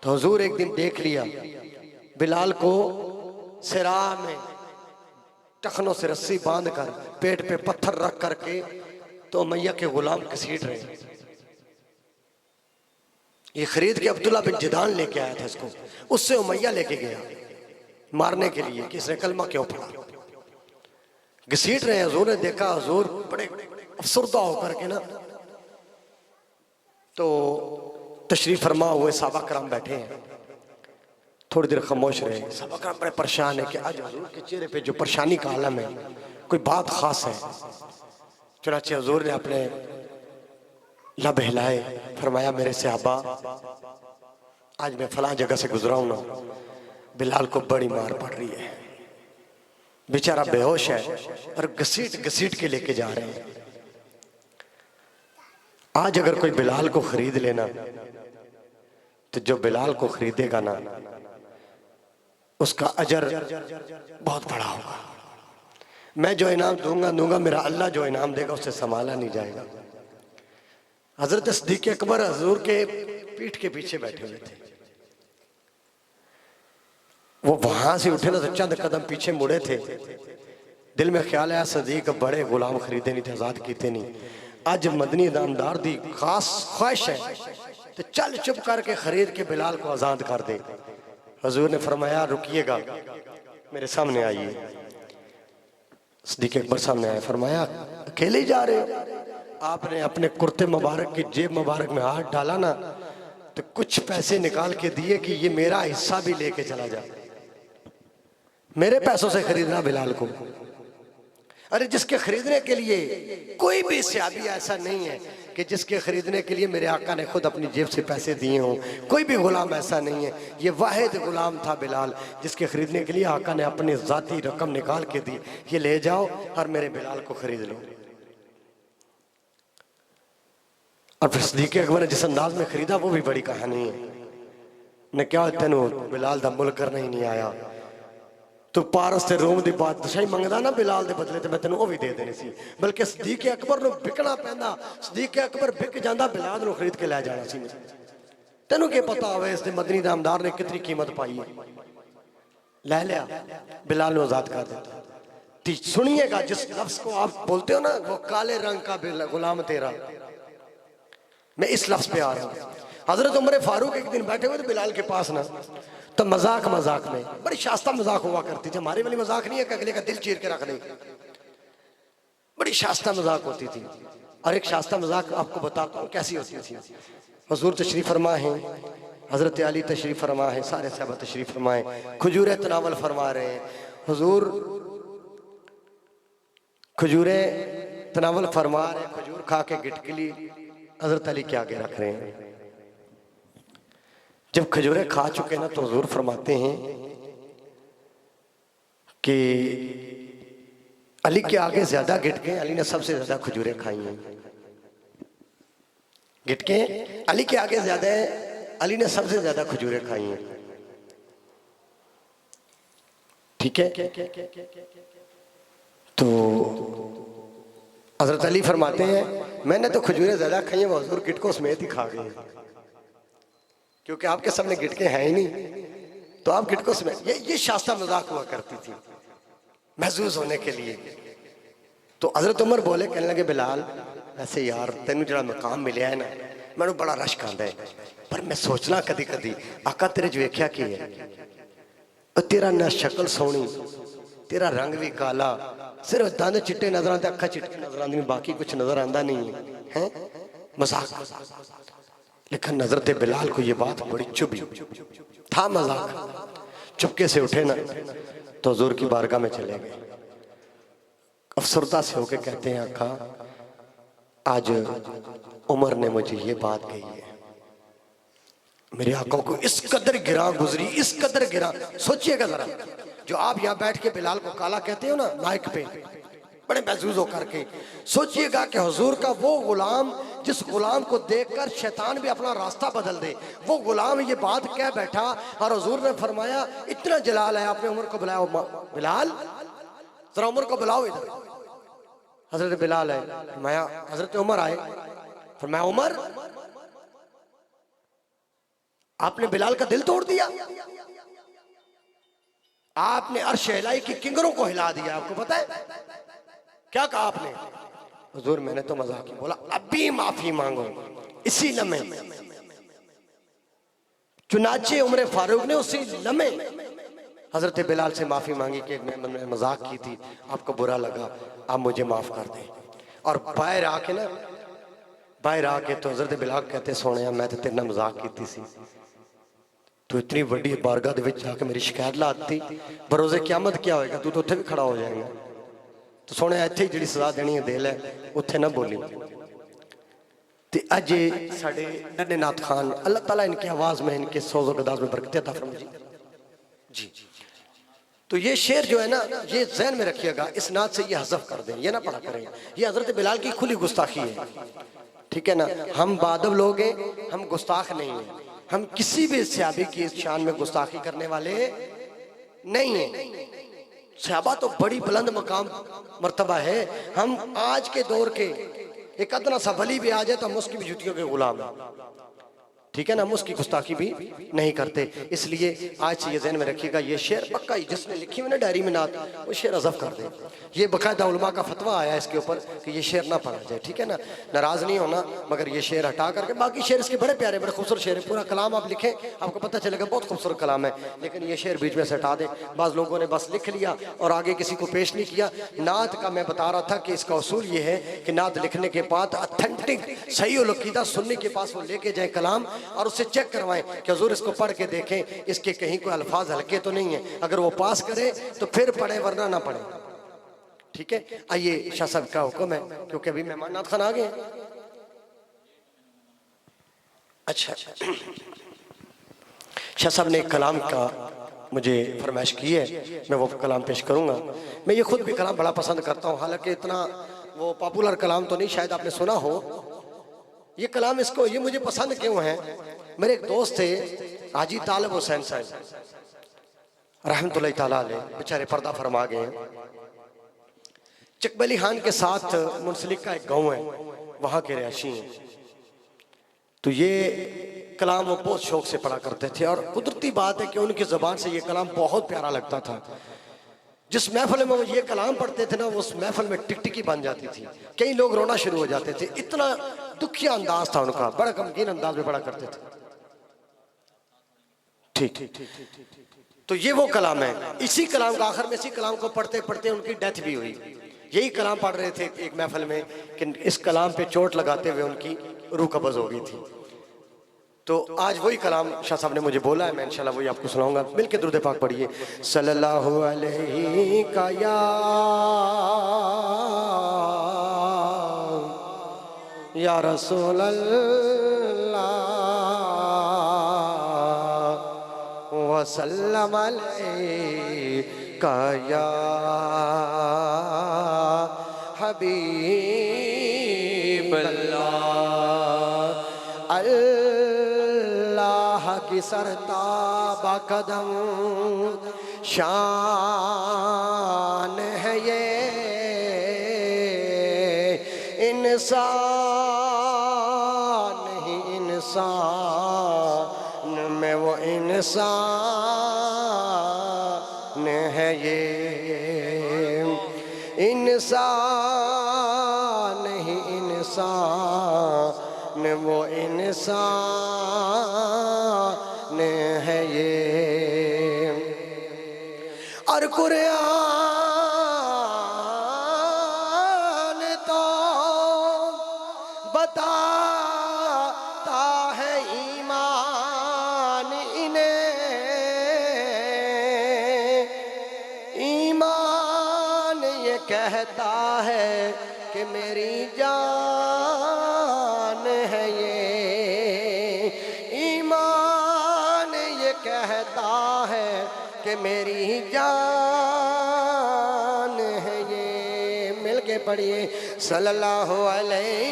तो हुजूर एक दिन देख लिया बिलाल को सिरा में टखनों से रस्सी बांध कर पेट पे पत्थर रख करके तो मैया के गुलाम घसीट रहे। ये खरीद के अब्दुल्ला बिन जिदान लेके आया था इसको, उससे उमैया लेके गया मारने के लिए कि इसने कलमा क्यों पढ़ा। घसीट रहे हैं। हुजूर ने देखा, हुजूर बड़े अफसरदा होकर के ना तो तशरीफ फरमा हुए साहबा करम बैठे हैं। थोड़ी देर खामोश रहे। साहबा करम बड़े परेशान है कि आज हुजूर के चेहरे पे जो परेशानी का आलम है, कोई बात खास है। चुनाचे हुजूर ने अपने लब हिलाए, फरमाया मेरे सहाबा आज मैं फलां जगह से गुजरा हूं ना, बिलाल को बड़ी मार पड़ रही है, बेचारा बेहोश है और घसीट घसीट के लेके जा रहे हैं। आज अगर कोई बिलाल को खरीद लेना तो जो बिलाल को खरीदेगा ना उसका अजर बहुत बड़ा होगा। मैं जो इनाम दूंगा मेरा अल्लाह जो इनाम देगा उससे संभाला नहीं जाएगा। हजरत सिद्दीक अकबर हुजूर के पीठ के पीछे बैठे हुए थे। वो वहां से उठे ना तो चंद कदम पीछे मुड़े थे। दिल में ख्याल आया सिद्दीक बड़े गुलाम खरीदे नहीं थे, आजाद कीते नहीं। आज मदनी दामदार दी खास ख्वाहिश है तो चल चुप करके खरीद के बिलाल को आजाद कर दे। हुजूर ने फरमाया रुकिएगा, मेरे सामने आइए। सिद्दीक अकबर सामने आए, फरमाया अकेले ही जा रहे हो? आपने अपने कुर्ते मुबारक की जेब मुबारक में हाथ डाला ना तो कुछ पैसे निकाल के दिए कि ये मेरा हिस्सा भी लेके चला जा। मेरे पैसों से खरीदना बिलाल को। अरे जिसके खरीदने के लिए कोई भी सहाबी ऐसा नहीं है कि जिसके खरीदने के लिए मेरे आका ने खुद अपनी जेब से पैसे दिए हों। कोई भी गुलाम ऐसा नहीं है। ये वाहिद गुलाम था बिलाल जिसके खरीदने के लिए आका ने अपनी जाती रकम निकाल के दी, ये ले जाओ और मेरे बिलाल को खरीद लो। और फिर सिद्दीक अकबर ने जिस अंदाज में खरीदा वो भी बड़ी कहानी है। ने क्या तेनू बिलाल दा मुल करना ही नहीं आया, तू पारस ते रोम दी बादशाही मंगदा ना बिलाल दे बदले ते मैं तेनू वो भी दे देनी सी। बल्कि सिद्दीक अकबर नू बिकना पैंदा, सिद्दीक अकबर बिक जांदा, बिलाल नू खरीद के ले जाना सी। तेनू क्या पता होवे इस मदनी दामदार ने कितनी कीमत पाई है। ले लिया, बिलाल नू आजाद कर दिया। सुनिएगा जिस लफ्ज को आप बोलते हो ना वो काले रंग का गुलाम तेरा, मैं इस लफ्ज पे आ रहा हूँ। हजरत उमर फारूक एक दिन बैठे हुए थे बिलाल के पास ना, तो मजाक मजाक में बड़ी शास्ता मजाक हुआ करती थी। हमारी वाली मजाक नहीं है कि अगले का दिल चीर के रख दे, बड़ी शास्ता मजाक होती थी। और एक शास्ता मजाक आपको बताता हूँ कैसी होती थी। हुजूर तशरीफ फरमा है, हजरत अली तशरीफ फरमा है, सारे साहबा तशरीफ फरमाए, खजूरें तनावल फरमा रहे हैं। हुजूर खजूरें तनावल फरमा रहे, खजूर खा के गिटकली हजरत अली के आगे रख रहे हैं। जब खजूरें खा चुके ना तो हुजूर फरमाते हैं कि अली के आगे ज्यादा गिटके अली ने सबसे ज्यादा खजूरें खाई हैं। गिटके अली के आगे ज्यादा है, अली ने सबसे ज्यादा खजूरें खाई हैं। ठीक है, तो हजरत अली फरमाते हैं मैंने तो खजूरें ज्यादा खाई हैं, वो हुजूर गिटकों समेत ही खा गए, क्योंकि आपके सामने गिटके हैं ही नहीं तो आप गिटकों समेत। ये शास्त्रा मजाक हुआ करती थी महसूस होने के लिए। तो हजरत उमर बोले, कहने लगे बिलाल ऐसे यार तेन जो मकाम मिले है ना मैं बड़ा रश्क आंदा है, पर मैं सोचना कदी कदी आका तेरे च वेख्या की है, तेरा ना शक्ल सोहनी, तेरा रंग भी काला, सिर्फ दंद चिट्टे नजर आते, अखा चिट्टी नजर आती, बाकी कुछ नजर आंदा नहीं है। मजाक, लेकिन नजरत बिलाल को ये बात बड़ी चुभी, था मजाक। चुपके से उठे ना तो हुजूर की बारगाह में चले गए। अफसरदा से होके कहते हैं आका आज उमर ने मुझे ये बात कही है, मेरे आका को इस कदर गिरा गुजरी, इस कदर गिरा। सोचिएगा जरा, जो आप यहाँ बैठ के बिलाल को काला कहते हो ना माइक पे, बड़े महजूज होकर के। सोचिएगा कि हुजूर का वो गुलाम जिस गुलाम को देखकर शैतान भी अपना रास्ता बदल दे, वो गुलाम ये बात कह बैठा और हुजूर ने फरमाया इतना जलाल है, आपने उमर को बुलाया, बिलाल जरा उमर को बुलाओ इधर। हजरत बिलाल है, फरमाया हजरत उमर आए, फरमाया उमर आपने बिलाल का दिल तोड़ दिया, आपने अर्श इलाही की किंगरों को हिला दिया। आपको पता है क्या कहा आपने? हुजूर मैंने तो मजाक ही बोला, अभी माफी मांगो इसी लम्हे। चुनाचे उमर फारूक ने उसी लम्हे हजरत बिलाल से माफी मांगी कि मैंने मजाक की थी, आपको बुरा लगा, आप मुझे माफ कर दें। और बाहर आके ना, बाहर आके तो हजरत बिलाल कहते सोने मैं तो तेरे नाल मजाक की सी, तू इतनी बड़ी बारगाह दे विच जाके मेरी शिकायत लाती, बरोज़े क़यामत क्या होएगा, तू तो उत्थे भी खड़ा हो जाएगा। तो सोने इत्थे जिहड़ी सज़ा देनी है दे लै, उत्थे ना बोली। तो अज साडे नन्हे नाथ खान, अल्लाह ताला इनकी आवाज़ में, इनके सोज़ो गदाज में बरकत अता फरमाए जी। तो ये शेर जो है ना, ये जहन में रखिएगा, इस नात से ये हज़फ कर दें, ये ना पढ़ा करें। ये हज़रत बिलाल की खुली गुस्ताखी है, ठीक है ना। हम बादब लोग हैं, हम गुस्ताख नहीं हैं, हम किसी भी सहाबी की इस शान में गुस्ताखी करने वाले नहीं हैं। सहाबा तो बड़ी बुलंद मकाम मर्तबा है। हम आज के दौर के एक अदना सा वली भी आ जाए तो हम उसकी भी जुतियों के गुलाम हैं, ठीक है ना। हम उसकी गुस्ताखी भी नहीं करते। इसलिए आज से ये ज़हन में रखिएगा, ये शेर पक्का ही जिसने लिखी हुई ना डायरी में नात, वो शेर हज़फ कर दे। ये बाकायदा उलमा का फतवा आया इसके ऊपर कि ये शेर ना पढ़ा जाए, ठीक है ना। नाराज़ नहीं होना, मगर ये शेर हटा करके बाकी शेर इसके बड़े प्यारे बड़े खूबसूरत शेर है। पूरा कलाम आप लिखें आपको पता चलेगा बहुत खूबसूरत कलाम है, लेकिन ये शेर बीच में से हटा दे। बाज़ लोगों ने बस लिख लिया और आगे किसी को पेश नहीं किया। नात का मैं बता रहा था कि इसका उसूल ये है कि नात लिखने के बाद अथेंटिक सही उल अक़ीदा सुन्नी के पास वो लेके जाए कलाम और उससे चेक करवाएं कि हुजूर इसको पढ़ के देखें, इसके कहीं कोई अल्फाज हल्के तो नहीं है। अगर वो पास करे तो फिर पढ़े, वरना ना पढ़े, ठीक है। आइए, शाह साहब का हुक्म है, क्योंकि अभी मेहमान नाथ खान आ गए। अच्छा, शाह साहब ने एक कलाम का मुझे फरमाइश की है, मैं वो कलाम पेश करूंगा। मैं ये खुद भी कलाम बड़ा पसंद करता हूँ, हालांकि इतना वो पॉपुलर कलाम तो नहीं, शायद आपने सुना हो ये कलाम। इसको ये मुझे पसंद क्यों है, मेरे एक दोस्त थे हाजी तालिब हुसैन साहब रहमतुल्लाह ताला अलैह, बेचारे पर्दा फरमा गए हैं। चकबली खान के साथ मुंसलिक का एक गांव है, वहां के रहशी हैं। तो ये कलाम वो बहुत शौक से पढ़ा करते थे और कुदरती बात है कि उनकी ज़बान से ये कलाम बहुत प्यारा लगता था। जिस महफिल में वो ये कलाम पढ़ते थे ना, उस महफिल में टिकटिकी बन जाती थी, कई लोग रोना शुरू हो जाते थे। इतना दुखिया अंदाज था उनका, बड़ा गमगीन अंदाज में पढ़ा करते थे, ठीक। तो ये वो कलाम है। इसी कलाम का आखिर में, इसी कलाम को पढ़ते पढ़ते उनकी डेथ भी हुई। यही कलाम पढ़ रहे थे एक महफिल में कि इस कलाम पे चोट लगाते हुए उनकी रूह कब्ज़ हो गई थी। तो आज वही कलाम शाह साहब ने मुझे बोला है, मैं इंशाल्लाह वही आपको सुनाऊंगा। मिलके दुरूद पाक पढ़िए, सल्लल्लाहु अलैहि का या रसूल अल्लाह वसल्लम अलैका या हबीब अल्लाह। अल्लाह की सरताबा कदम शान है ये, इंसान ही इंसान में वो इंसान है ये, इंसान ही इंसान वो इंसान है ये। और कुरान तो बताता है ईमान इन्हें, ईमान ये कहता है कि मेरी जान है ये, ईमान ये कहता है कि मेरी जान है ये। मिल पढ़िए सल्लल्लाहु अलैहि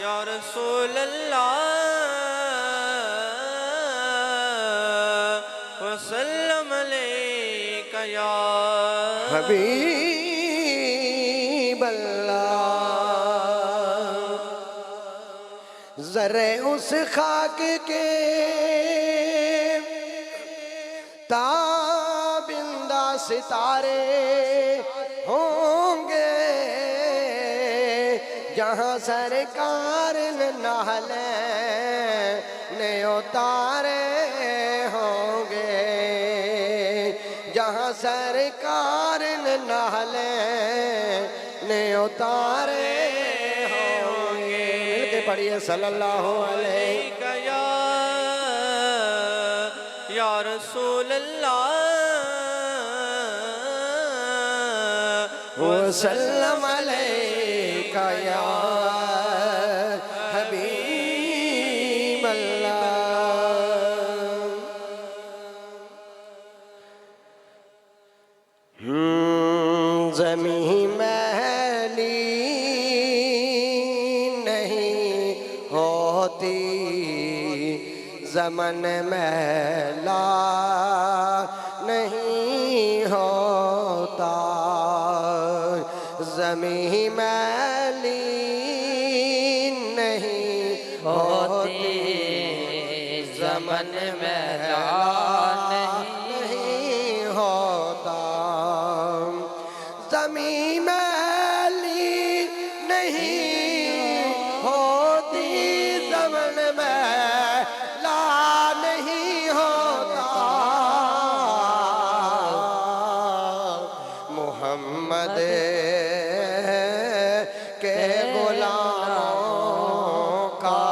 या रसूल अल्लाह वसल्लम अलैका या हबीब अल्लाह। जरे उस खाक के ताबिंदा सितारे होंगे जहाँ सरकार नाले ने उतारे होंगे, जहाँ सरकार नाले ने उतारे होंगे। मिलके पढ़िए सल्लल्लाहु अलैहि या रसूल अल्लाह वसल्लम अलैका या हबीब अल्लाह। ज़मीं मैली नहीं होती, ज़मन मैला नहीं होता। ज़मीं मैली नहीं होती, ज़मन मैला नहीं होता। ज़मीं मैली नहीं होती, ज़मन मैला नहीं होता। मोहम्मद के गुलामों का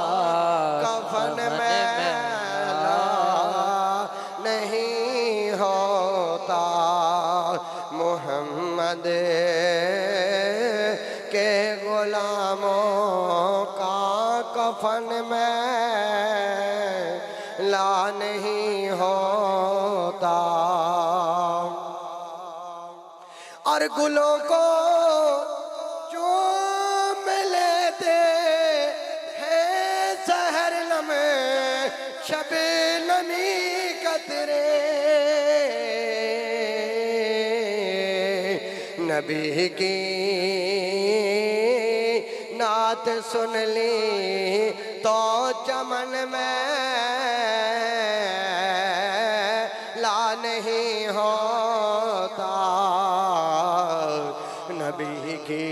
कफन मैला नहीं होता। मोहम्मद के गुलामों का कफन मैला नहीं होता। और गुलों को चूम लेते हैं सहर नमे शब नमी कतरे। नबी की नात सुन ली तो चमन में ला नहीं होता। नबी की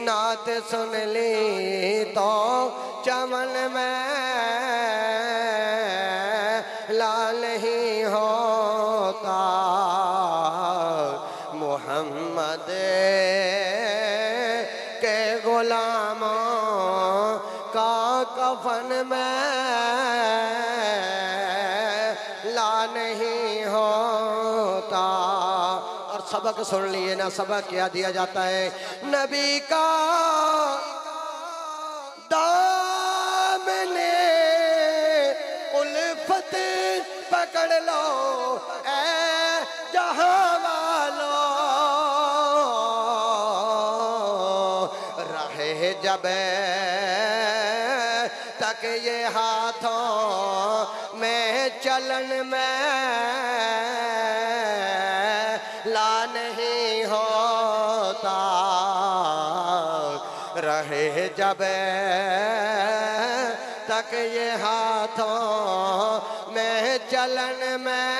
नात सुन ली तो चमन में ला नहीं होता। मोहम्मद के गुलामों का कफन में ला नहीं होता। और सबक सुन लिए ना, सबक क्या दिया जाता है? नबी का दामने उल्फत पकड़ लो ऐ जहां वालों। रहे जब तक ये हाथों में चलन में ला नहीं होता। रहे जब तक ये हाथों में चलन में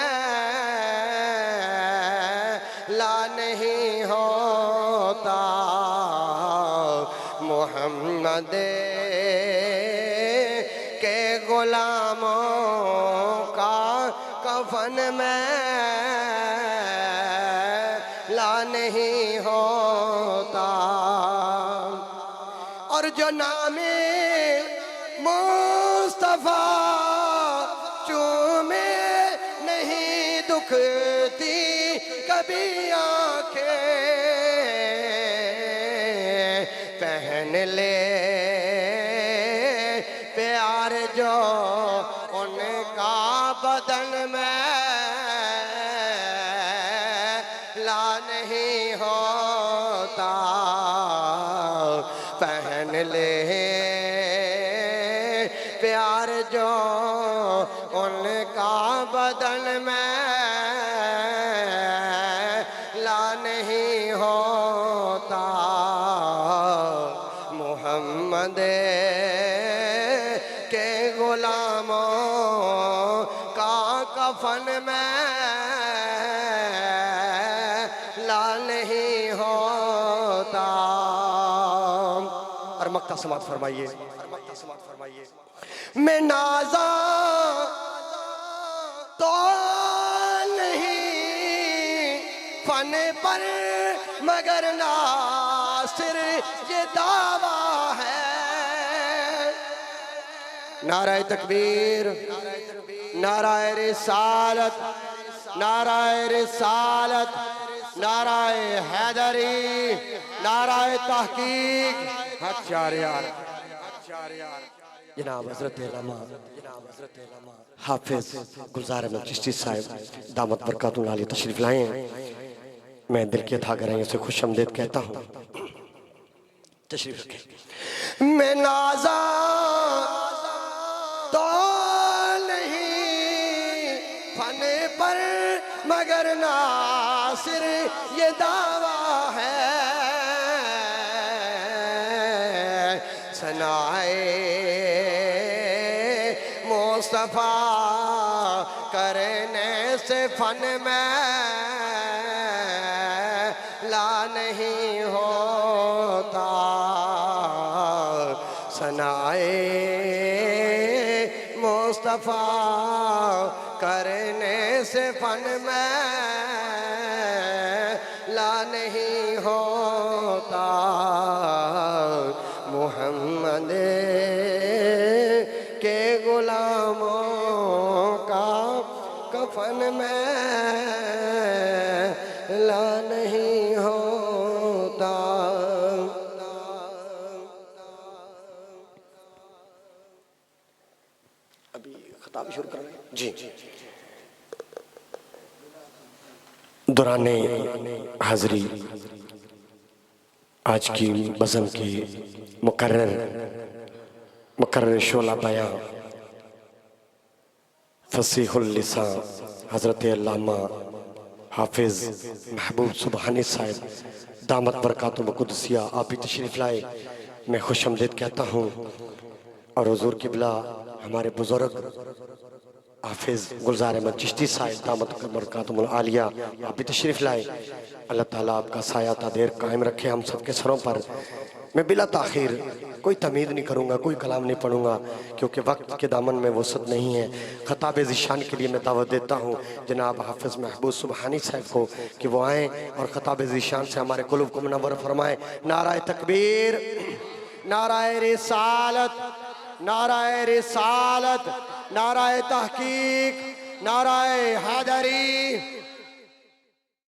ला नहीं होता। मोहम्मद के गुलामों का कफन में ला नहीं होता। और जो नामे मुस्तफा चूमे नहीं दुखती कभी आंखें। पहन ले प्यार जो उनका बदन में होता, पहन ले प्यार जो उनका बदन में ला नहीं होता। मोहम्मद के गुलामों का कफन में ला नहीं होता। और मक्ता समात फरमाइए। मैं नाजा तो नहीं फन पर मगर नासिर ये दावा है। नाराए तकबीर, नाराए रिसालत, नाराए रिसालत, नाराए हैदरी, नाराए तहकीक। जनाब हजरत हाफिज गुलजार अहमद चिश्ती साहब दामत बरकातुहु आलिया तशरीफ लाए हैं। मैं दिल के था गहराइयों से खुश आमदीद कहता हूँ। तशरीफ रखें। मैं नाजा तो नहीं फन पर मगर नासिर ये दावा है। सनाए मुस्तफा करने से फन में ला नहीं होता। सनाए मुस्तफा करने से फन में ला नहीं होता। मोहम्मद के गुलामों का कफन में ला नहीं होता। अभी खिताब शुरू कर रहे हैं जी। दौराने हाज़री आज की बज़म की मुकर्रर शोला बयां फसीहुल लिसान हज़रत अल्लामा हाफिज महबूब सुबहानी साहब दामत बरकातुहु कुदसिया आप भी तशरीफ़ लाए। मैं खुश आमदीद कहता हूँ। और हुज़ूर क़िबला हमारे बुज़ुर्ग हाफिज गुलजार अहमद चिश्ती साहब दामत बरकातुहु आलिया आप भी तशरीफ़ लाए। अल्लाह ताला आपका साया देर कायम रखे हम सबके सरों पर। मैं बिला ताख़ीर कोई तमीद नहीं करूँगा, कोई कलाम नहीं पढ़ूँगा, क्योंकि वक्त के दामन में वसअत नहीं है। खताब ज़िशान के लिए मैं दावत देता हूँ जनाब हाफिज़ महबूब सुबहानी साहब को कि वो आएँ और खताब ज़िशान से हमारे कुलूब को मुनव्वर फरमाएँ। नाराए तकबीर, नाराए रिसालत, नाराए रिसालत, नाराए तहकीक, नाराए हैदरी,